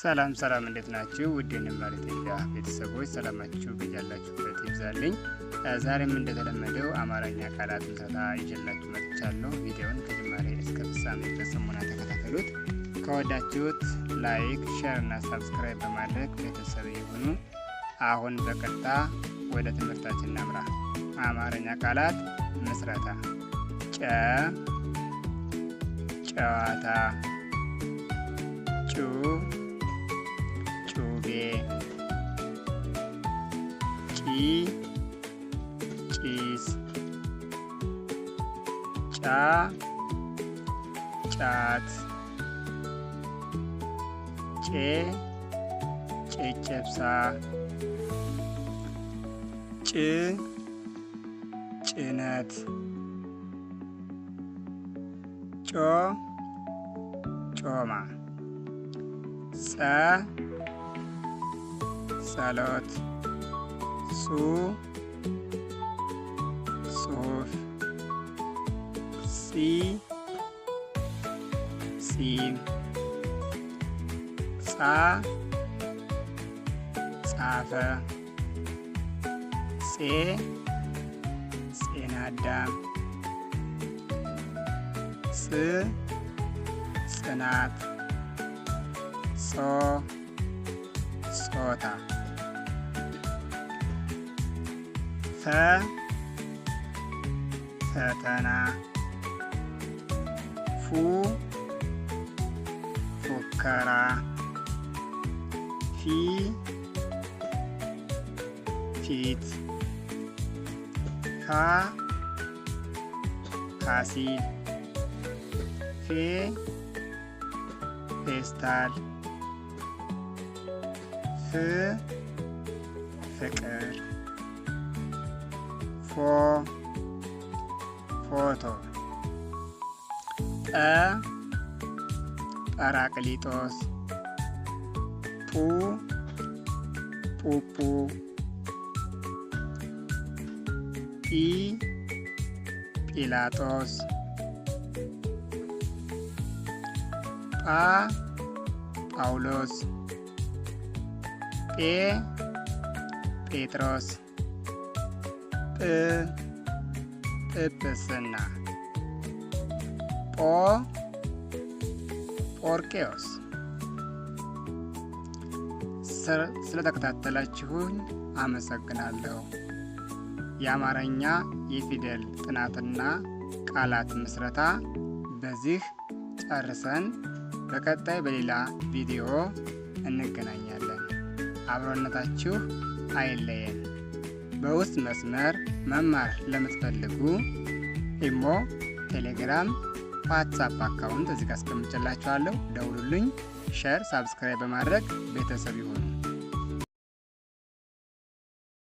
ሰላም እንዴት ናችሁ? ውድ የንማር ኢትዮጵያ ቤተሰቦች ሰላማችሁ በያላችሁበት ይብዛልኝ። ዛሬም እንደተለመደው አማርኛ ቃላት ምስረታ ይዤላችሁ መጥቻለሁ። ቪዲዮውን ከጅማሬ እስከ ፍጻሜ በጽሞና ተከታተሉት። ከወዳችሁት ላይክ፣ ሼር እና ሰብስክራይብ በማድረግ ቤተሰብ ይሁኑ። አሁን በቀጥታ ወደ ትምህርታችን እናምራ። አማርኛ ቃላት ምስረታ ጨዋታ፣ ጩቤ፣ ጭስ፣ ጫት፣ ጨጨብሳ፣ ጭነት፣ ጮማ፣ ጸሎት፣ ጽሑፍ፣ ጺም፣ ጻፈ፣ ጼናዳም፣ ጽናት፣ ጾታ፣ ፈተና፣ ፉከራ፣ ፊት፣ ፋሲል፣ ፌስታል፣ ፍቅር፣ ፎቶ፣ ጰራቅሊጦስ፣ ፑፑ፣ ጲላጦስ፣ ጳውሎስ፣ ጴጥሮስ፣ ጵጵስና፣ ጶርቄዎስ። ስለተከታተላችሁኝ አመሰግናለሁ። የአማርኛ የፊደል ጥናትና ቃላት ምስረታ በዚህ ጨርሰን በቀጣይ በሌላ ቪዲዮ እንገናኛለን። አብሮነታችሁ አይለየን። በውስጥ መስመር መማር ለምትፈልጉ ኢሞ፣ ቴሌግራም፣ ዋትስአፕ አካውንት እዚህ ጋር አስቀምጬላችኋለሁ። ደውሉልኝ። ሼር፣ ሳብስክራይብ በማድረግ ቤተሰብ ይሁኑ።